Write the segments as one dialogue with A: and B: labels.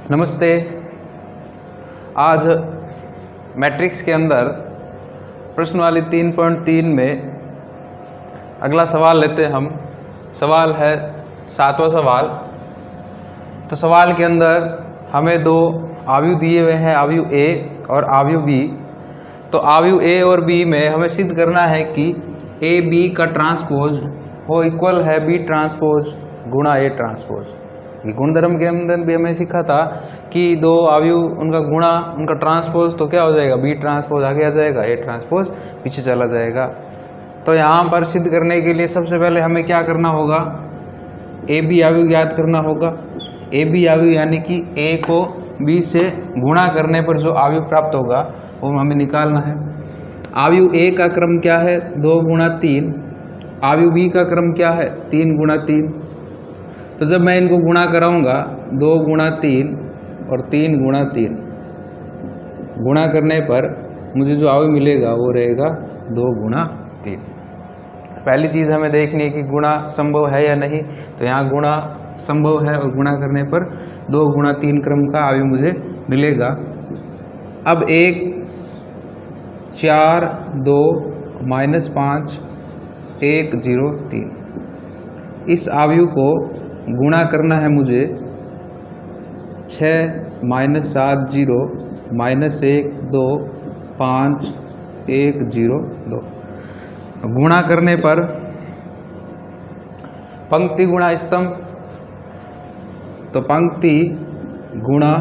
A: नमस्ते। आज मैट्रिक्स के अंदर प्रश्नवाली 3.3 में अगला सवाल लेते हैं हम। सवाल है 7वां सवाल। तो सवाल के अंदर हमें दो आव्यूह दिए हुए हैं, आव्यूह ए और आव्यूह बी। तो आव्यूह ए और बी में हमें सिद्ध करना है कि ए बी का ट्रांसपोज वो इक्वल है बी ट्रांसपोज गुणा ए ट्रांसपोज। ये गुणधर्म के अंदर भी हमें सीखा था कि दो आव्यूह उनका गुणा उनका ट्रांसपोज तो क्या हो जाएगा, बी ट्रांसपोज आगे आ जाएगा, ए ट्रांसपोज पीछे चला जाएगा। तो यहाँ पर सिद्ध करने के लिए सबसे पहले हमें क्या करना होगा, ए बी आव्यूह याद करना होगा। ए बी आव्यूह यानी कि ए को बी से गुणा करने पर जो आव्यूह प्राप्त होगा वो हमें निकालना है। आव्यूह ए का क्रम क्या है, 2 गुणा 3। आव्यूह बी का क्रम क्या है, 3 गुणा 3। तो जब मैं इनको गुणा कराऊंगा 2 गुणा 3 और 3 गुणा 3, गुणा करने पर मुझे जो आव्यूह मिलेगा वो रहेगा 2 गुणा 3। पहली चीज़ हमें देखनी है कि गुणा संभव है या नहीं। तो यहाँ गुणा संभव है और गुणा करने पर 2 गुणा 3 क्रम का आव्यूह मुझे मिलेगा। अब 1 4 2 -5 1 0 3, इस आव्यूह को गुणा करना है मुझे 6 -7 0 -1 2 5 1 0 2। गुणा करने पर पंक्ति गुणा स्तंभ, तो पंक्ति गुणा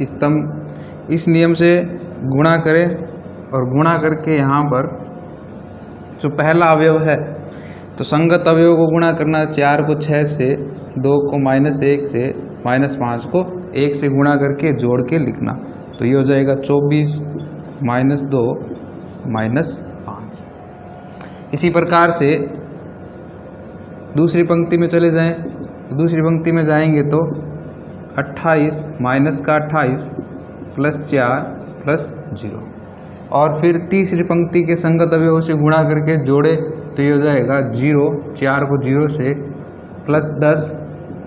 A: स्तंभ इस नियम से गुणा करें और गुणा करके यहाँ पर जो पहला अवयव है तो संगत अवयव को गुणा करना, 4 को 6 से, 2 को -1 से, -5 को 1 से गुणा करके जोड़ के लिखना। तो ये हो जाएगा 24 -2 -5। इसी प्रकार से दूसरी पंक्ति में चले जाएं। दूसरी पंक्ति में जाएंगे तो 28 -28 +4 +0 और फिर तीसरी पंक्ति के संगत अवयवों से गुणा करके जोड़े तो ये हो जाएगा 0, 4 को 0 से, +10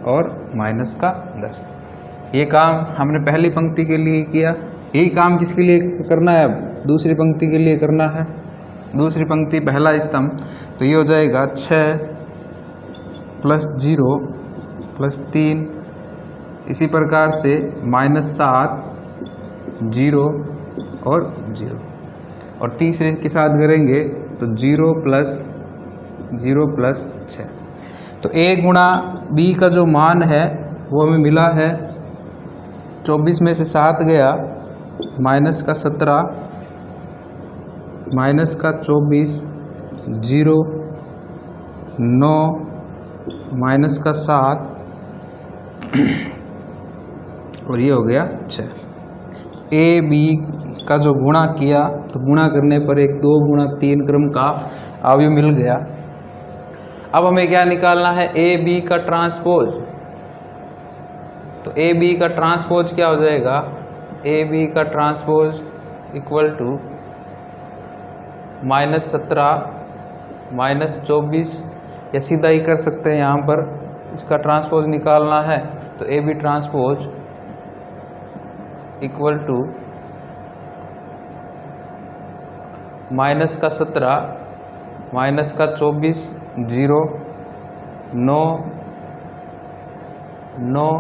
A: और -10। ये काम हमने पहली पंक्ति के लिए किया। यही काम किसके लिए करना है, अब दूसरी पंक्ति के लिए करना है। दूसरी पंक्ति पहला स्तंभ, तो ये हो जाएगा 6 +0 +3, इसी प्रकार से -7 0 और 0, और तीसरे के साथ करेंगे तो 0 + 6। तो a गुणा b का जो मान है वो हमें मिला है 24 में से 7 गया, -17 -24 0 9 -7 और ये हो गया 6। a b का जो गुणा किया तो गुणा करने पर एक 2 गुणा 3 क्रम का आव्यूह मिल गया। अब हमें क्या निकालना है, ए बी का ट्रांसपोज। तो ए बी का ट्रांसपोज क्या हो जाएगा, ए बी का ट्रांसपोज इक्वल टू -17 -24, या सीधा ही कर सकते हैं, यहाँ पर इसका ट्रांसपोज निकालना है तो A B transpose equal to -17 -24 0 9 9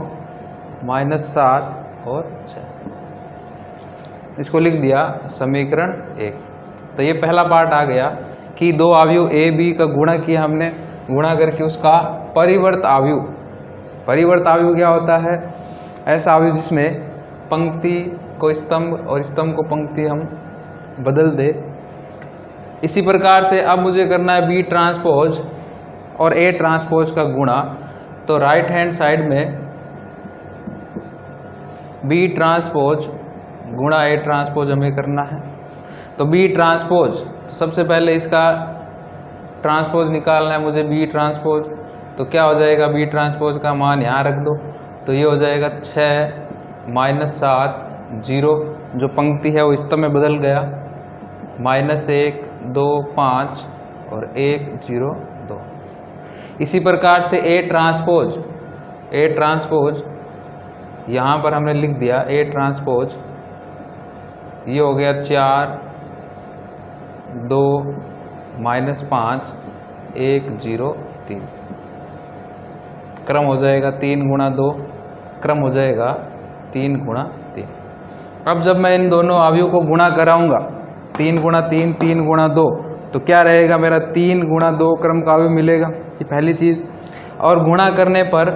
A: -7 और 6। इसको लिख दिया समीकरण 1। तो ये पहला पार्ट आ गया कि दो आव्यूह ए बी का गुणा किया हमने, गुणा करके उसका परिवर्त आव्यूह। परिवर्त आव्यूह क्या होता है, ऐसा आव्यूह जिसमें पंक्ति को स्तंभ और स्तंभ को पंक्ति हम बदल दे। इसी प्रकार से अब मुझे करना है बी ट्रांसपोज और ए ट्रांसपोज का गुणा। तो राइट हैंड साइड में बी ट्रांसपोज गुणा ए ट्रांसपोज हमें करना है। तो बी ट्रांसपोज, तो सबसे पहले इसका ट्रांसपोज निकालना है मुझे, बी ट्रांसपोज। तो क्या हो जाएगा, बी ट्रांसपोज का मान यहाँ रख दो तो ये हो जाएगा 6 -7 0, जो पंक्ति है वो स्तंभ में बदल गया, -1 2 5 और 1 0 2। इसी प्रकार से ए ट्रांसपोज यहाँ पर हमने लिख दिया A ट्रांसपोज, ये हो गया 4 2 -5 1 0 3, क्रम हो जाएगा 3 गुणा 2, क्रम हो जाएगा 3 गुणा 3। अब जब मैं इन दोनों अवयव को गुणा कराऊंगा 3 गुणा 3 3 गुणा 2, तो क्या रहेगा मेरा 3 गुणा 2 क्रम का अवयव मिलेगा, ये पहली चीज। और गुणा करने पर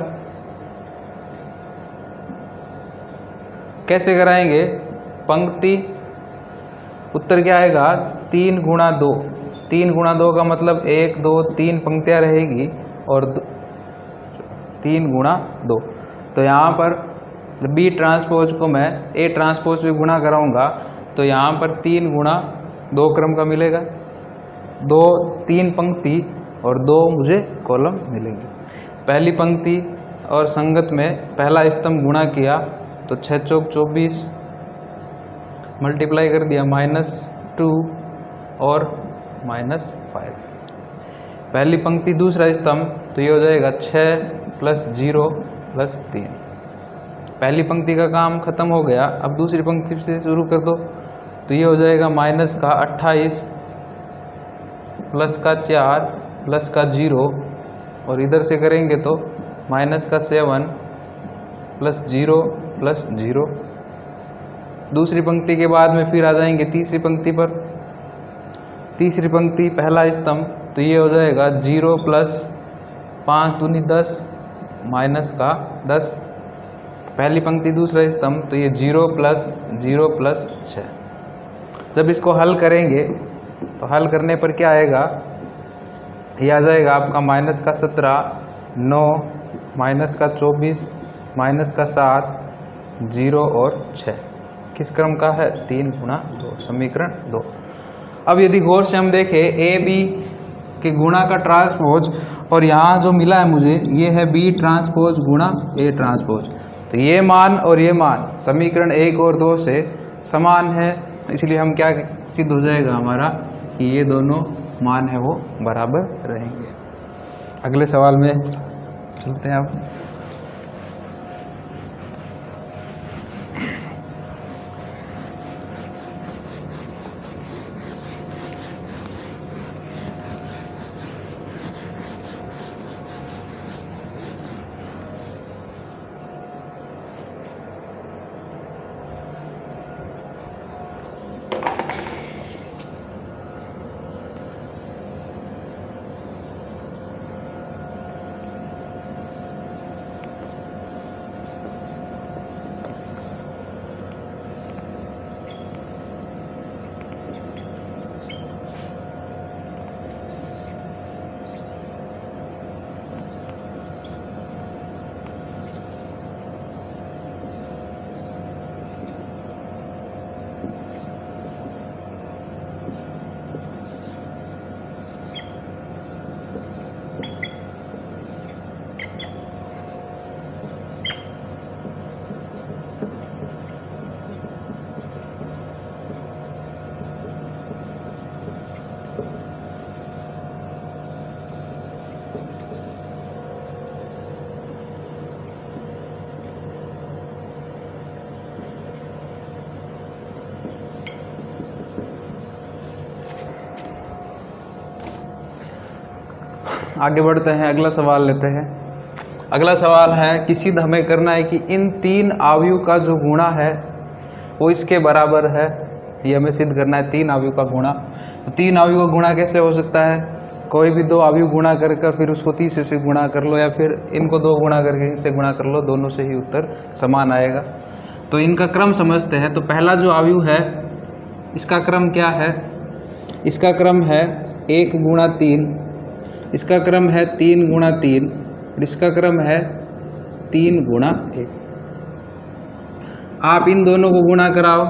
A: कैसे कराएंगे, पंक्ति, उत्तर क्या आएगा 3 गुणा 2, 3 गुणा 2 का मतलब 1 2 3 पंक्तियां रहेगी और 3 गुणा 2। तो यहाँ पर बी ट्रांसपोज को मैं ए ट्रांसपोज से गुणा कराऊंगा तो यहाँ पर 3 गुणा 2 क्रम का मिलेगा, 3 पंक्ति और 2 मुझे कॉलम मिलेंगे। पहली पंक्ति और संगत में पहला स्तंभ गुणा किया तो 6 चौक 24, मल्टीप्लाई कर दिया -2 और -5। पहली पंक्ति दूसरा स्तंभ तो ये हो जाएगा 6 + 0 + 3। पहली पंक्ति का काम खत्म हो गया, अब दूसरी पंक्ति से शुरू कर दो तो ये हो जाएगा -28 +4 +0 और इधर से करेंगे तो -7 +0 +0। दूसरी पंक्ति के बाद में फिर आ जाएंगे तीसरी पंक्ति पर। तीसरी पंक्ति पहला स्तंभ तो ये हो जाएगा 0 + 5 दूनी 10 -10। पहली पंक्ति दूसरा स्तंभ तो ये 0 + 0 + 6। जब इसको हल करेंगे तो हल करने पर क्या आएगा, ये आ जाएगा आपका -17 9 -24 -7 0 और 6। किस क्रम का है, 3 गुणा 2, समीकरण 2। अब यदि गौर से हम देखें ए बी के गुणा का ट्रांसपोज और यहाँ जो मिला है मुझे ये है बी ट्रांसपोज गुणा ए ट्रांसपोज, तो ये मान और ये मान समीकरण 1 और 2 से समान है, इसलिए हम क्या सिद्ध हो जाएगा हमारा कि ये दोनों मान है वो बराबर रहेंगे। अगले सवाल में चलते हैं आप। आगे बढ़ते हैं, अगला सवाल लेते हैं। अगला सवाल है कि सिद्ध हमें करना है कि इन 3 अवयव का जो गुणा है वो इसके बराबर है, ये हमें सिद्ध करना है। 3 अवयव का गुणा, तो 3 अवयव का गुणा कैसे हो सकता है, कोई भी 2 अवयव गुणा कर फिर उसको तीसरे से गुणा कर लो, या फिर इनको 2 गुणा करके इनसे गुणा कर लो, दोनों से ही उत्तर समान आएगा। तो इनका क्रम समझते हैं। तो पहला जो अवयव है इसका क्रम क्या है, इसका क्रम है 1 गुणा 3, इसका क्रम है 3 गुणा 3, इसका क्रम है 3 गुणा 1। आप इन दोनों को गुणा कराओ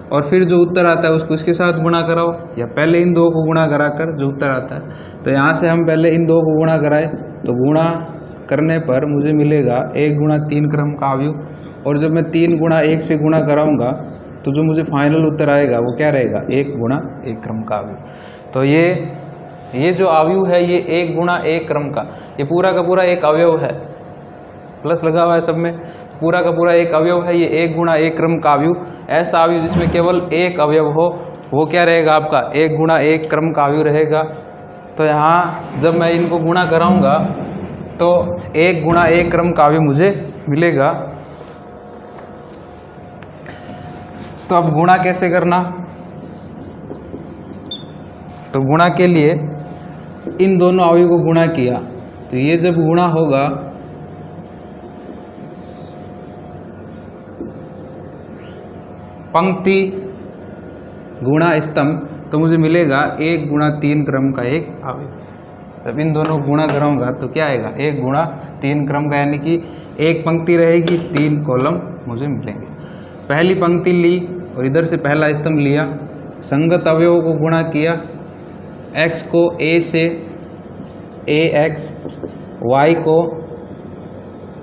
A: और फिर जो उत्तर आता है उसको इसके साथ गुणा कराओ, या पहले इन 2 को गुणा कराकर जो उत्तर आता है। तो यहाँ से हम पहले इन 2 को गुणा कराए तो गुणा करने पर मुझे मिलेगा 1 गुणा 3 क्रम का अवयव, और जब मैं 3 गुणा 1 से गुणा कराऊंगा तो जो मुझे फाइनल उत्तर आएगा वो क्या रहेगा, 1 गुणा 1 क्रम का अवयव। तो ये जो अवयव है ये 1 गुणा 1 क्रम का, ये पूरा का पूरा एक अवयव है, प्लस लगा हुआ है सब में। पूरा का पूरा एक अवयव है, ये एक गुणा एक क्रम का अवयव। ऐसा अवयव जिसमें केवल एक अवयव हो वो क्या रहेगा आपका, एक गुणा एक क्रम का अवयव रहेगा। तो यहाँ जब मैं इनको गुणा कराऊंगा तो एक गुणा एक क्रम का अवयव मुझे मिलेगा। तो अब गुणा कैसे करना, तो गुणा के लिए इन दोनों अवयव को गुणा किया तो ये जब गुणा होगा पंक्ति गुणा स्तंभ तो मुझे मिलेगा एक गुणा तीन क्रम का एक अवयव। जब इन दोनों को गुणा कराऊंगा तो क्या आएगा, एक गुणा तीन क्रम का, यानी कि एक पंक्ति रहेगी तीन कॉलम मुझे मिलेंगे। पहली पंक्ति ली और इधर से पहला स्तंभ लिया, संगत अवयवों को गुणा किया, x को a से ax, y को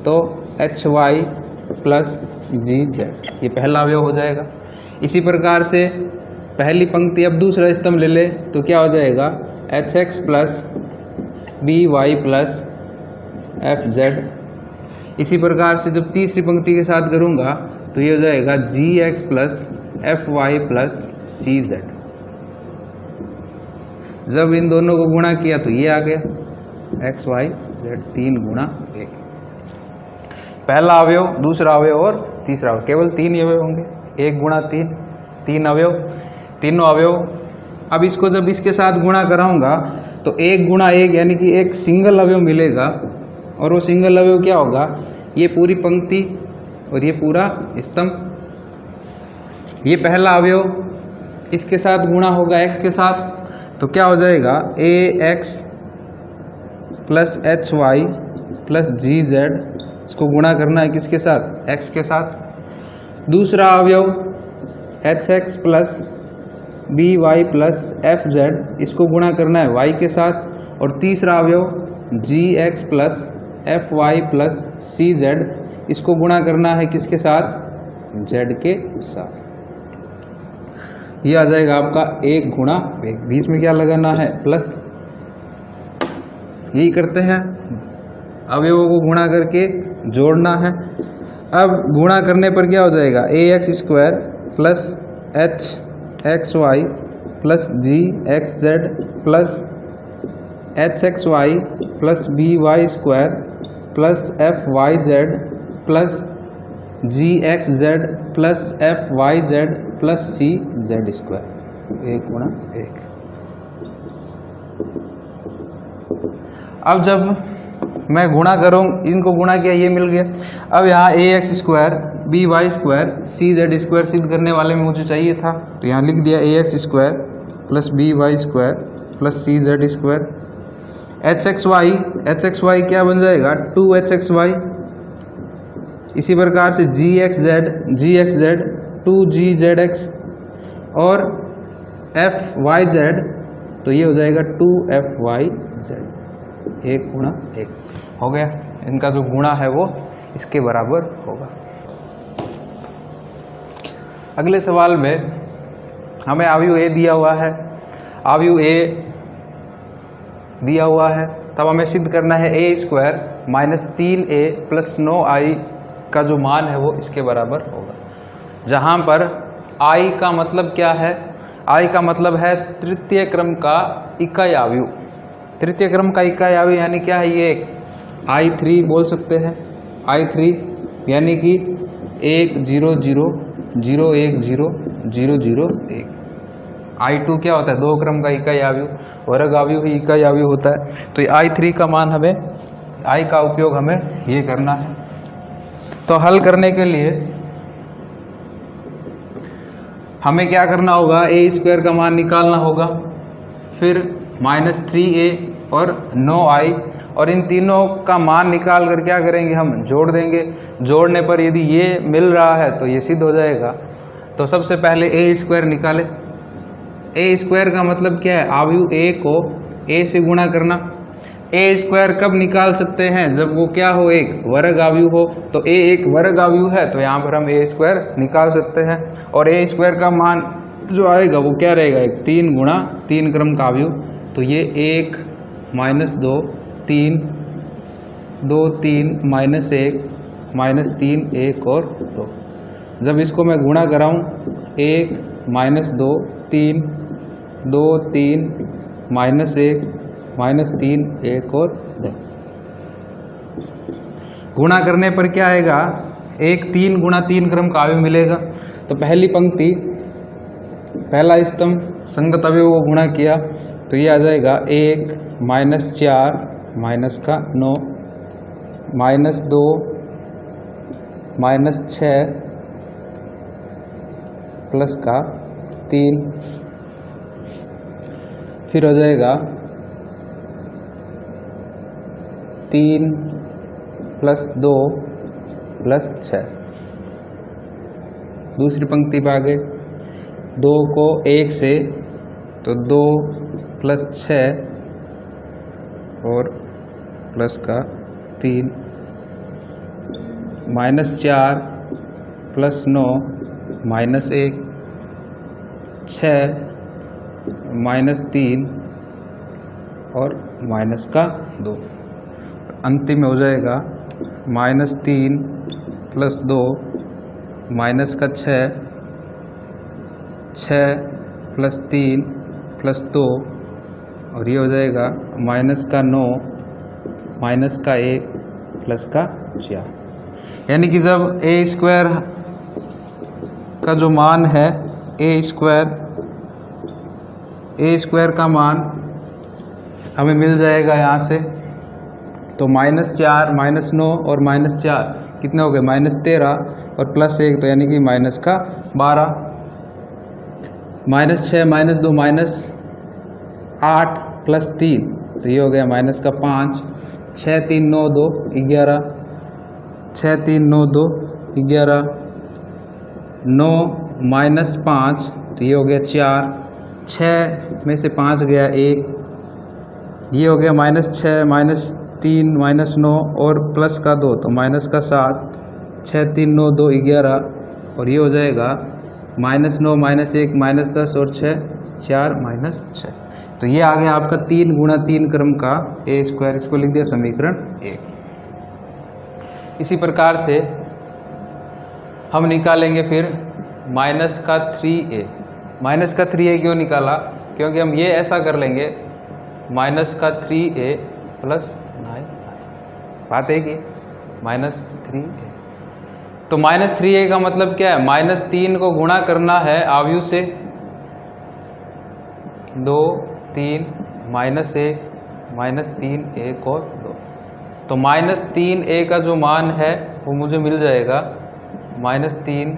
A: तो hy प्लस gz, ये पहला अवयव हो जाएगा। इसी प्रकार से पहली पंक्ति अब दूसरा स्तंभ ले ले तो क्या हो जाएगा, hx plus by plus fz। इसी प्रकार से जब तीसरी पंक्ति के साथ करूँगा तो ये हो जाएगा gx plus fy plus cz। जब इन दोनों को गुणा किया तो ये आ गया x y z, तीन गुणा एक, पहला अवयव दूसरा अवयव और तीसरा अवयव, केवल तीन अवयव होंगे, एक गुणा तीन, तीन अवयव, तीनों अवयव। अब इसको जब इसके साथ गुणा कराऊंगा तो एक गुणा एक यानी कि एक सिंगल अवयव मिलेगा, और वो सिंगल अवयव क्या होगा, ये पूरी पंक्ति और ये पूरा स्तंभ। ये पहला अवयव इसके साथ गुणा होगा x के साथ तो क्या हो जाएगा, ax plus hy plus gz, इसको गुणा करना है किसके साथ, x के साथ। दूसरा अवयव hx plus by plus fz, इसको गुणा करना है y के साथ। और तीसरा अवयव gx plus fy plus cz, इसको गुणा करना है किसके साथ, z के साथ। ये आ जाएगा आपका एक गुणा एक, बीच में क्या लगाना है, प्लस। यही करते हैं, अवयवों को गुणा करके जोड़ना है। अब गुणा करने पर क्या हो जाएगा, ax square plus hxy plus gxz plus hxy plus by square plus fyz plus gxz plus fyz plus cz square, एक गुणा एक। अब जब मैं गुणा करूँ, इनको गुणा किया ये मिल गया। अब यहाँ ax square by square cz square सिद्ध करने वाले में मुझे चाहिए था तो यहाँ लिख दिया ax square plus by square plus cz square. hxy क्या बन जाएगा, 2hxy। इसी प्रकार से gxz 2gzx और fyz तो ये हो जाएगा 2fyz, एक गुणा एक हो गया। इनका जो गुणा है वो इसके बराबर होगा। अगले सवाल में हमें अवयव a दिया हुआ है, अवयव a दिया हुआ है, तब हमें सिद्ध करना है a square minus 3a plus 9i का जो मान है वो इसके बराबर होगा। जहाँ पर i का मतलब क्या है, i का मतलब है तृतीय क्रम का इकाई अवयव। तृतीय क्रम का इकाई अवयव यानी क्या है, ये एक i3 बोल सकते हैं, i3 यानी कि 1 0 0 0 1 0 0 0 1। i2 क्या होता है, दो क्रम का इकाई अवयव, वर्ग अवयव ही इकाई अवयव होता है। तो i3 का मान हमें, i का उपयोग हमें ये करना है। तो हल करने के लिए हमें क्या करना होगा, a स्क्वायर का मान निकालना होगा, फिर माइनस 3a और 9i, और इन तीनों का मान निकाल कर क्या करेंगे, हम जोड़ देंगे। जोड़ने पर यदि ये मिल रहा है तो ये सिद्ध हो जाएगा। तो सबसे पहले a स्क्वायर निकाले। a स्क्वायर का मतलब क्या है, अवयव a को a से गुणा करना। a स्क्वायर कब निकाल सकते हैं, जब वो क्या हो, एक वर्ग अवयव हो। तो a एक वर्ग अवयव है तो यहाँ पर हम a स्क्वायर निकाल सकते हैं। और a स्क्वायर का मान जो आएगा वो क्या रहेगा, एक 3 गुणा 3 क्रम का अवयव। तो ये 1 माइनस 2 3 2 3 माइनस 1 -3 1 और 2। जब इसको मैं गुणा कराऊं 1 -2 3 2 3 -1 -3 1 और 2। गुणा करने पर क्या आएगा, 1 3 गुणा 3 क्रम का अवयव मिलेगा। तो पहली पंक्ति पहला स्तंभ संगत अवयव को गुणा किया तो ये आ जाएगा 1 -4 -9 -2 -6 +3, फिर हो जाएगा 3 + 2 + 6। दूसरी पंक्ति पे आ गए, 2 को 1 से तो 2 + 6 और +3 -4 + 9 -1 6 -3 और -2। अंतिम में हो जाएगा -3 + 2 -6 6 + 3 + 2 और ये हो जाएगा -9 -1 +4। यानी कि जब a² का जो मान है a² का मान हमें मिल जाएगा यहाँ से, तो -4 -9 और -4 कितने हो गए, -13 और +1 तो यानी कि -12 -6 -2 -8 +3 तो ये हो गया -5 6 3 9 2 11 6 3 9 2 11 9 -5 तो ये हो गया 4 6 में से 5 गया 1, ये हो गया -6 -3 -9 और +2 तो -7 6 3 9 2 11 और ये हो जाएगा -9 -1 -10 और 6 4 -6। तो ये आ गया आपका 3 गुणा 3 क्रम का a², इसको लिख दिया समीकरण 1। इसी प्रकार से हम निकालेंगे फिर -3a। -3a क्यों निकाला, क्योंकि हम ये ऐसा कर लेंगे -3a + 9 बात है कि -3a। तो -3a का मतलब क्या है, -3 को गुणा करना है आव्यूह से 2 3 -1 -3 1 और 2। तो -3a का जो मान है वो मुझे मिल जाएगा -3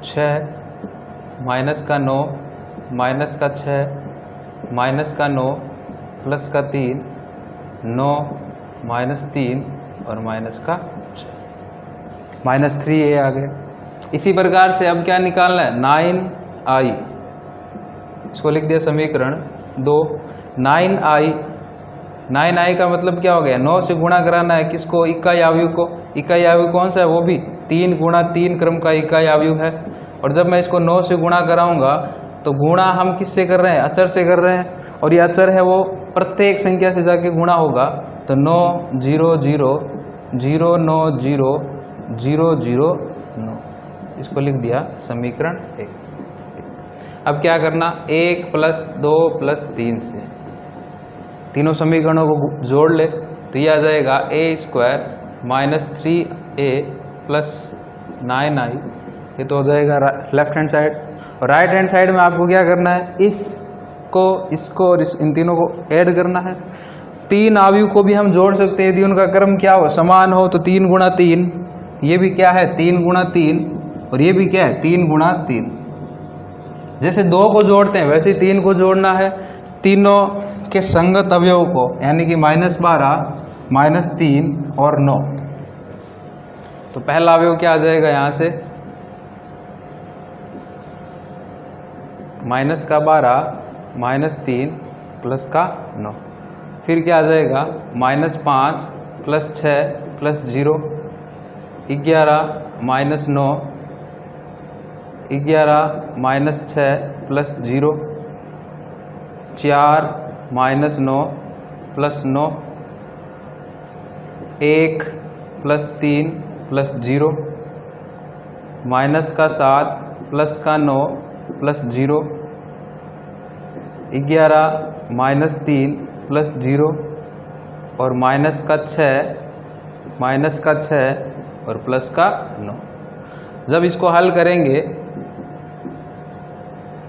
A: 6 -9 -6 -9 +3 9 -3 और -6 -3a आ गए। इसी प्रकार से अब क्या निकालना है, 9i, इसको लिख दिया समीकरण 2। 9i का मतलब क्या हो गया, 9 से गुणा कराना है किसको, इकाई आव्यूह को। इकाई आव्यूह कौन सा है, वो भी 3 गुणा 3 क्रम का इकाई आव्यूह है। और जब मैं इसको 9 से गुणा कराऊंगा तो गुणा हम किससे कर रहे हैं, अचर से कर रहे हैं, और ये अचर है वो प्रत्येक संख्या से जाके गुणा होगा। तो 9 0 0 0 9 0 0 0 9, इसको लिख दिया समीकरण 1। अब क्या करना, 1 + 2 + 3 से तीनों समीकरणों को जोड़ ले तो ये आ जाएगा a² -3a + 9i। ये तो हो जाएगा लेफ्ट हैंड साइड। और राइट हैंड साइड में आपको क्या करना है, इसको और इन तीनों को ऐड करना है। 3 आव्यूह को भी हम जोड़ सकते हैं यदि उनका क्रम क्या हो, समान हो। तो 3 गुणा 3, ये भी क्या है 3 गुणा 3 और ये भी क्या है 3 गुणा 3। जैसे 2 को जोड़ते हैं वैसे 3 को जोड़ना है, तीनों के संगत अवयव को, यानी कि -12 -3 और 9। तो पहला अवयव क्या आ जाएगा यहाँ से, -12 -3 + 9। फिर क्या आ जाएगा, -5 + 6 + 0 11 -9 11 -6 + 0 4 -9 + 9 1 + 3 प्लस 0, माइनस का 7 प्लस का 9 प्लस 0, 11 माइनस 3 प्लस 0 और माइनस का 6 और प्लस का 9। जब इसको हल करेंगे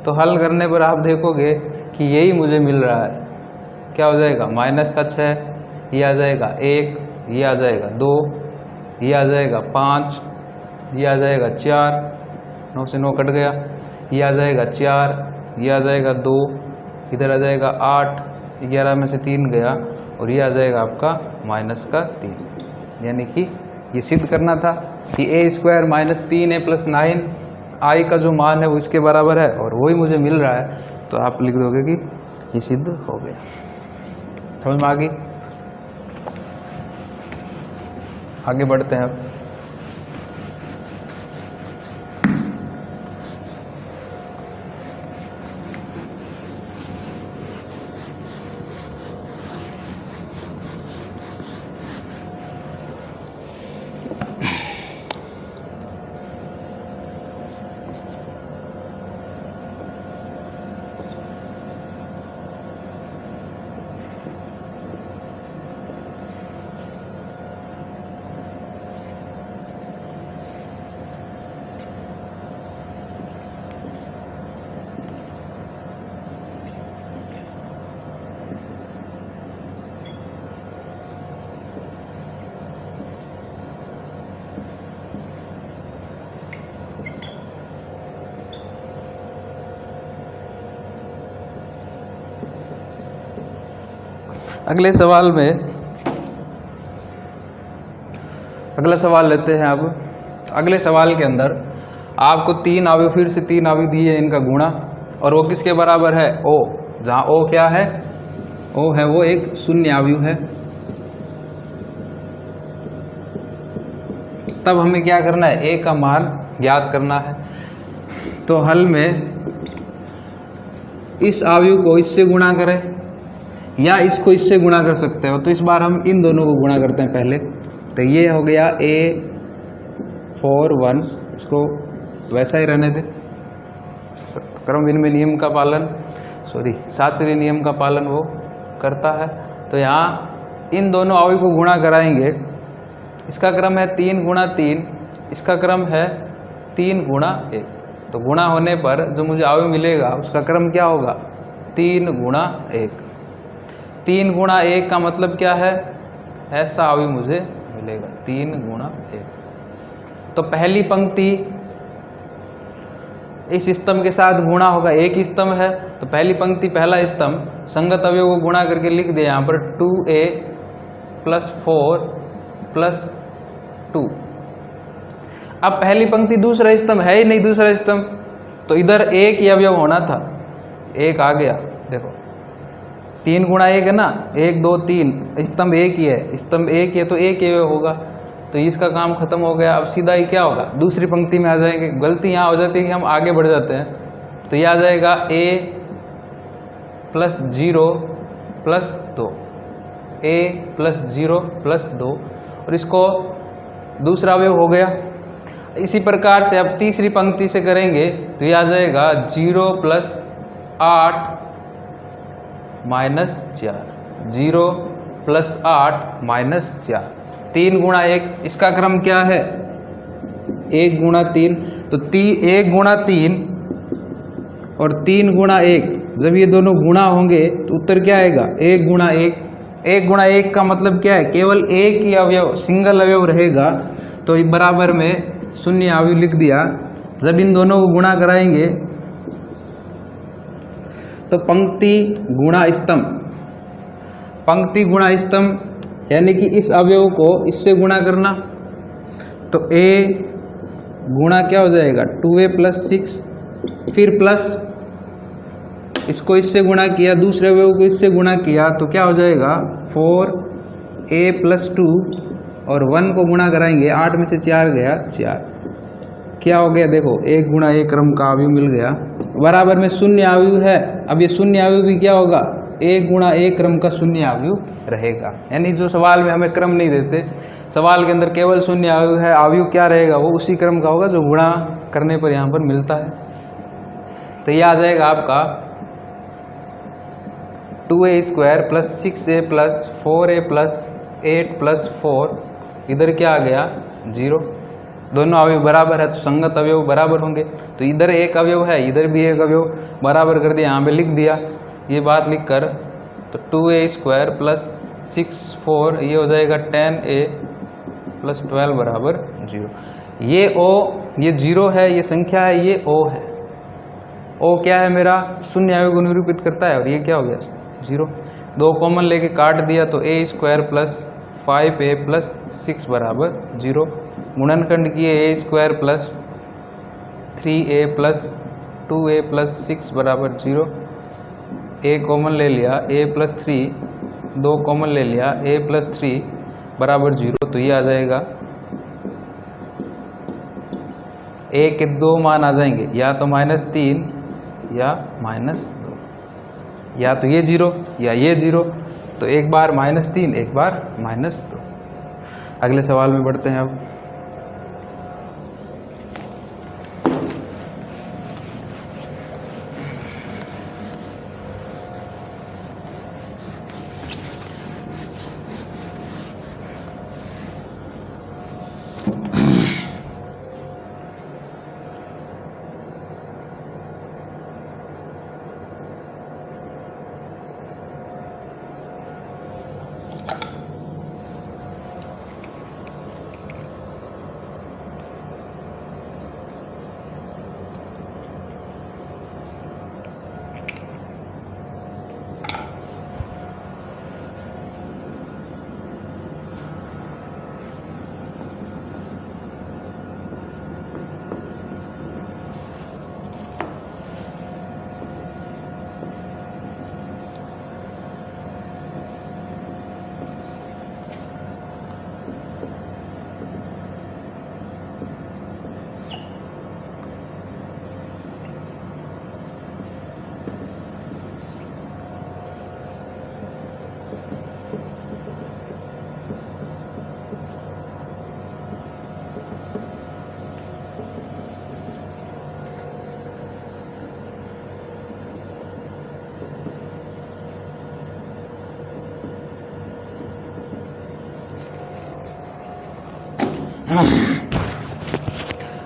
A: तो हल करने पर आप देखोगे कि यही मुझे मिल रहा है। क्या हो जाएगा, माइनस का 6 ये आ जाएगा 1, ये आ जाएगा 2, ये आ जाएगा 5, ये आ जाएगा 4, 9 से 9 कट गया, ये आ जाएगा 4, ये आ जाएगा 2, इधर आ जाएगा 8, 11 में से 3 गया और ये आ जाएगा आपका माइनस का 3। यानी कि ये सिद्ध करना था कि a² minus 3a plus 9 i का जो मान है वो इसके बराबर है और वही मुझे मिल रहा है, तो आप लिख दोगे कि ये सिद्ध हो गया। समझ में आ गई? आगे बढ़ते हैं अब। अगला सवाल लेते हैं। अब अगले सवाल के अंदर आपको 3 अवयव, फिर से 3 अवयव दिए, इनका गुणा, और वो किसके बराबर है, ओ। जहां ओ क्या है, ओ है वो एक शून्य अवयव है। तब हमें क्या करना है, ए का मान ज्ञात करना है। तो हल में इस अवयव को इससे गुणा करें या इसको इससे गुणा कर सकते हो, तो इस बार हम इन दोनों को गुणा करते हैं पहले। तो ये हो गया a41, इसको वैसा ही रहने दे, क्रम विनिमय नियम का पालन, शास्त्रीय नियम का पालन वो करता है। तो यहाँ इन दोनों अवयव को गुणा कराएंगे। इसका क्रम है 3 गुणा 3, इसका क्रम है 3 गुणा 1। तो गुणा होने पर जो मुझे अवयव मिलेगा उसका क्रम क्या होगा, 3 गुणा 1। 3 गुणा 1 का मतलब क्या है, ऐसा अवयव मुझे मिलेगा 3 गुणा 1। तो पहली पंक्ति इस स्तंभ के साथ गुणा होगा, एक ही स्तंभ है तो पहली पंक्ति पहला स्तंभ संगत अवयव को गुणा करके लिख दिया यहाँ पर 2a प्लस 4 प्लस 2। अब पहली पंक्ति दूसरा स्तंभ है ही नहीं, दूसरा स्तंभ, तो इधर एक ही अवयव होना था, एक आ गया। देखो 3 गुणा 1 है ना, 1 2 3, स्तंभ एक ही है, स्तंभ एक ही है तो एक ही होगा, तो इसका काम खत्म हो गया। अब सीधा ही क्या होगा, दूसरी पंक्ति में आ जाएंगे। गलती यहाँ हो जाती है कि हम आगे बढ़ जाते हैं, तो यह आ जाएगा a plus 0 plus 2, a plus 0 plus 2, और इसको दूसरा अवयव हो गया। इसी प्रकार से अब तीसरी पंक्ति से करेंगे तो यह आ जाएगा 0 प्लस 8 माइनस 4, 0 प्लस 8 माइनस 4, 3 गुणा 1, इसका क्रम क्या है 1 गुणा 3। तो 1 गुणा 3 और 3 गुणा 1, जब ये दोनों गुणा होंगे तो उत्तर क्या आएगा 1 गुणा 1। 1 गुणा 1 का मतलब क्या है, केवल एक ही अवयव, सिंगल अवयव रहेगा, तो बराबर में शून्य अवयव लिख दिया। जब इन दोनों को गुणा कराएंगे तो पंक्ति गुणा स्तंभ, पंक्ति गुणा स्तंभ यानी कि इस अवयव को इससे गुणा करना, तो a गुणा क्या हो जाएगा 2a प्लस 6, फिर प्लस इसको इससे गुणा किया, दूसरे अवयव को इससे गुणा किया, तो क्या हो जाएगा 4a प्लस 2, और 1 को गुणा कराएंगे, 8 में से 4 गया 4, क्या हो गया देखो 1 गुणा 1 क्रम का अवयव मिल गया। बराबर में शून्य अवयव है। अब ये शून्य अवयव भी क्या होगा A गुणा A क्रम का शून्य अवयव रहेगा। यानी जो सवाल में हमें क्रम नहीं देते, सवाल के अंदर केवल शून्य अवयव है, अवयव क्या रहेगा, वो उसी क्रम का होगा जो गुणा करने पर यहाँ पर मिलता है। तो ये आ जाएगा आपका 2a² plus 6a plus 4a plus 8 plus 4, इधर क्या आ गया 0। दोनों अवयव बराबर है तो संगत अवयव बराबर होंगे, तो इधर एक अवयव है इधर भी एक अवयव, बराबर कर दिया, यहाँ पे लिख दिया ये बात लिख कर। तो 2a² प्लस 6 4 ये हो जाएगा 10a प्लस 12 बराबर 0। ये O ये 0 है, ये संख्या है, ये O है। O क्या है मेरा, शून्य अवयव को निरूपित करता है, और ये क्या हो गया 0। 2 कॉमन लेके काट दिया तो a² प्लस 5a प्लस 6 बराबर 0। गुणनखंड किए a² plus 3a plus 2a plus 6 बराबर 0। a कॉमन ले लिया, a प्लस 3, 2 कॉमन ले लिया, a प्लस 3 बराबर 0। तो ये आ जाएगा a के 2 मान आ जाएंगे, या तो -3 या -2, या तो ये 0 या ये 0। तो एक बार -3 एक बार -2। अगले सवाल में बढ़ते हैं अब।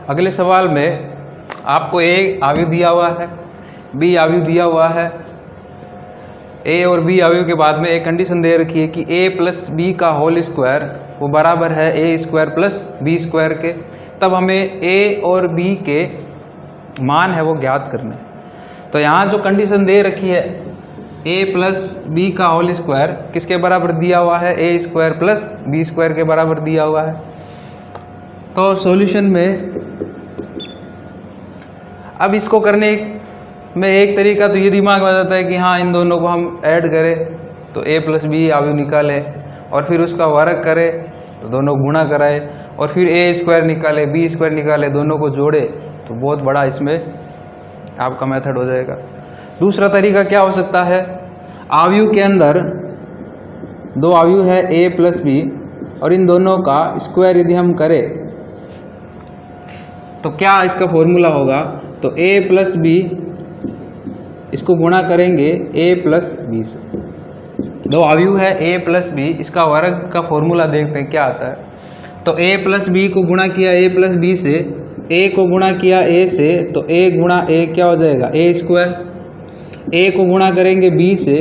A: अगले सवाल में आपको A अवयव दिया हुआ है, B अवयव दिया हुआ है। A और B अवयव के बाद में एक कंडीशन दे रखी है कि A प्लस B का होल स्क्वायर वो बराबर है A² प्लस B² के। तब हमें A और B के मान है वो ज्ञात करने। तो यहाँ जो कंडीशन दे रखी है A प्लस B का होल स्क्वायर किसके बराबर दिया हुआ है, A² प्लस B² के बराबर दिया हुआ है। तो सॉल्यूशन में अब इसको करने में एक तरीका तो ये दिमाग में आ जाता है कि हाँ इन दोनों को हम ऐड करें तो A प्लस B अवयव निकाले, और फिर उसका वर्ग करें तो दोनों गुणा कराए, और फिर A² निकाले B² निकाले, दोनों को जोड़े, तो बहुत बड़ा इसमें आपका मेथड हो जाएगा। दूसरा तरीका क्या हो सकता है, अवयव के अंदर दो अवयव है A प्लस B और इन दोनों का स्क्वायर यदि हम करें तो क्या इसका फॉर्मूला होगा, तो A प्लस B इसको गुणा करेंगे A प्लस B से। दो अवयव है A प्लस B, इसका वर्ग का फॉर्मूला देखते हैं क्या आता है। तो A प्लस B को गुणा किया A प्लस B से, A को गुणा किया A से, तो A गुणा A क्या हो जाएगा A²। A को गुणा करेंगे B से,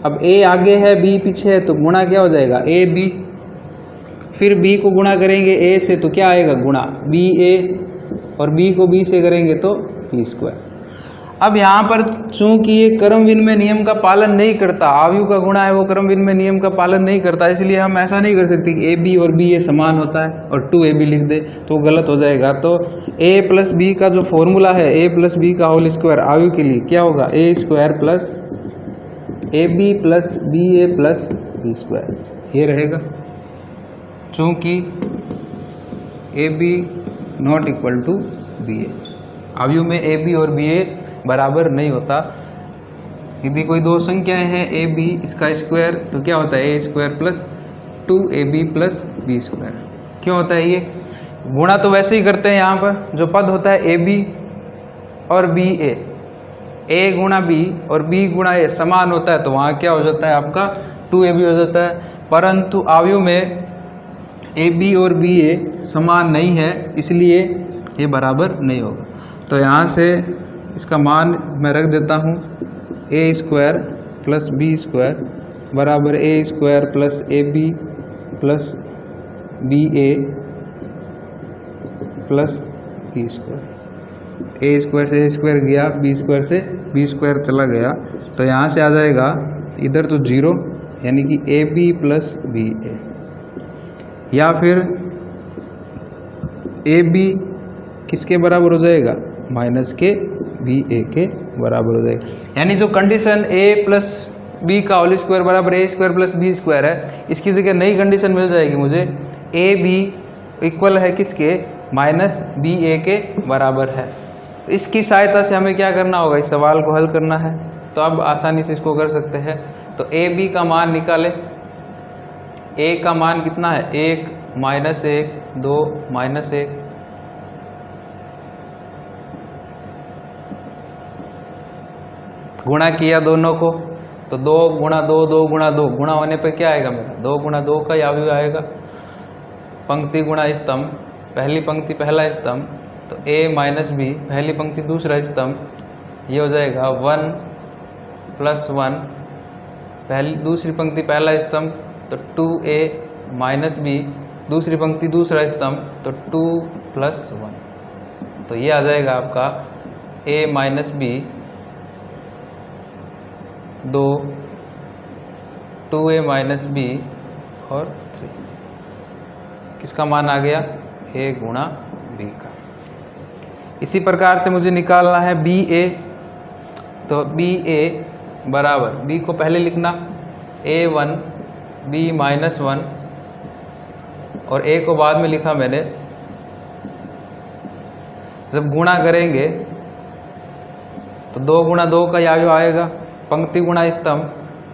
A: अब A आगे है B पीछे है तो गुणा क्या हो जाएगा AB। फिर B को गुणा करेंगे A से तो क्या आएगा गुणा BA, और B को B से करेंगे तो B²। अब यहाँ पर चूंकि ये क्रम विनिमय नियम का पालन नहीं करता, अवयव का गुणा है वो क्रम विनिमय नियम का पालन नहीं करता, इसलिए हम ऐसा नहीं कर सकते कि AB और BA समान होता है और 2AB लिख दे तो गलत हो जाएगा। तो A प्लस B का जो फॉर्मूला है A प्लस B का होल स्क्वायर अवयव के लिए क्या होगा A² plus AB plus BA plus B², ये रहेगा। चूंकि AB not equal to BA, अवयव में AB और BA बराबर नहीं होता, यदि कोई दो संख्याएं हैं ए बी, इसका स्क्वायर तो क्या होता है a square plus 2ab plus b square. क्यों होता है ये? गुणा तो वैसे ही करते हैं, यहाँ पर जो पद होता है ए बी और बी ए गुणा बी और बी गुणा ए समान होता है, तो वहाँ क्या हो जाता है आपका 2ab हो जाता है। परंतु अवयव में ए बी और बी ए समान नहीं है, इसलिए ये बराबर नहीं होगा। तो यहाँ से इसका मान मैं रख देता हूँ a square plus b square बराबर a square plus a b plus b a plus b square. A square से ए स्क्वायर गया, बी स्क्वायर से बी स्क्वायर चला गया, तो यहाँ से आ जाएगा इधर तो 0, यानी कि ए बी प्लस बी ए, या फिर ए बी किसके बराबर हो जाएगा? माइनस के बी ए के बराबर हो जाएगा। यानी जो कंडीशन ए प्लस बी का होल स्क्वायर बराबर a square plus b square है, इसकी जगह नई कंडीशन मिल जाएगी मुझे, ए बी इक्वल है किसके? माइनस बी ए के बराबर है। इसकी सहायता से हमें क्या करना होगा? इस सवाल को हल करना है। तो अब आसानी से इसको कर सकते हैं। तो ए बी का मान निकाले। ए का मान कितना है? 1 माइनस 1 2 माइनस 1, गुणा किया दोनों को तो 2 गुणा 2 2 गुणा 2, गुणा होने पे क्या आएगा मेरा? 2 गुणा 2 का अवयव आएगा। पंक्ति गुणा स्तंभ, पहली पंक्ति पहला स्तंभ, तो a माइनस बी, पहली पंक्ति दूसरा स्तंभ, ये हो जाएगा 1 प्लस 1, पहली दूसरी पंक्ति पहला स्तंभ, तो 2a माइनस बी, दूसरी पंक्ति दूसरा स्तंभ, तो 2 प्लस 1, तो ये आ जाएगा आपका a minus B 2, 2a minus B और 3, किसका मान आ गया? a गुणा b का। इसी प्रकार से मुझे निकालना है बी ए, तो बी ए बराबर, b को पहले लिखना a1 b माइनस 1 और a को बाद में लिखा मैंने। जब गुणा करेंगे तो 2 गुणा 2 का अवयव आएगा, पंक्ति गुणा स्तंभ,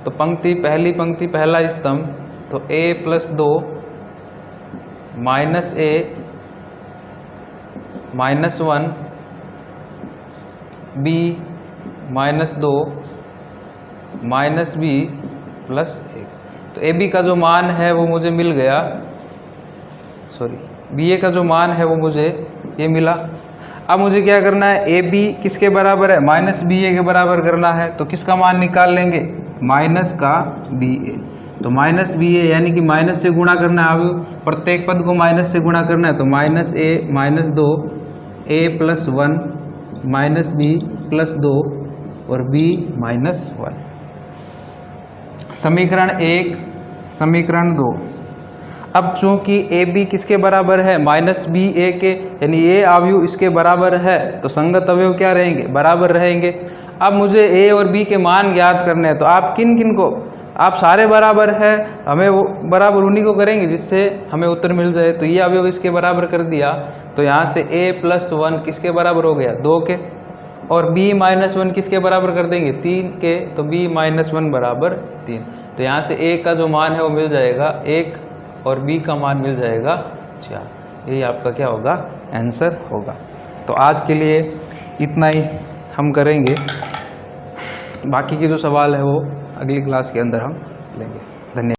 A: तो पंक्ति पहली पंक्ति पहला स्तंभ, तो a plus 2 minus a minus 1 b minus 2 minus b plus 1, तो ए बी का जो मान है वो मुझे मिल गया, सॉरी बी ए का जो मान है वो मुझे ये मिला। अब मुझे क्या करना है? ए बी किसके बराबर है? माइनस बी ए के बराबर करना है, तो किसका मान निकाल लेंगे? माइनस का बी ए, तो माइनस बी ए यानी कि माइनस से गुणा करना है। अब प्रत्येक पद को माइनस से गुणा करना है, तो minus A minus 2 a plus 1 minus B plus 2 और b माइनस 1। समीकरण 1 समीकरण 2। अब चूंकि ए बी किसके बराबर है? माइनस बी ए के, यानी ये अवयव इसके बराबर है, तो संगत अवयव क्या रहेंगे? बराबर रहेंगे। अब मुझे ए और बी के मान ज्ञात करने हैं, तो आप किन किन को? आप सारे बराबर है, हमें वो बराबर उन्हीं को करेंगे जिससे हमें उत्तर मिल जाए। तो ये अवयव इसके बराबर कर दिया, तो यहाँ से a प्लस 1 किसके बराबर हो गया? 2 के, और b माइनस 1 किसके बराबर कर देंगे? 3 के, तो b माइनस 1 बराबर 3। तो यहाँ से a का जो मान है वो मिल जाएगा 1 और b का मान मिल जाएगा 4। यही आपका क्या होगा? आंसर होगा। तो आज के लिए इतना ही हम करेंगे, बाकी के जो सवाल है वो अगली क्लास के अंदर हम लेंगे। धन्यवाद।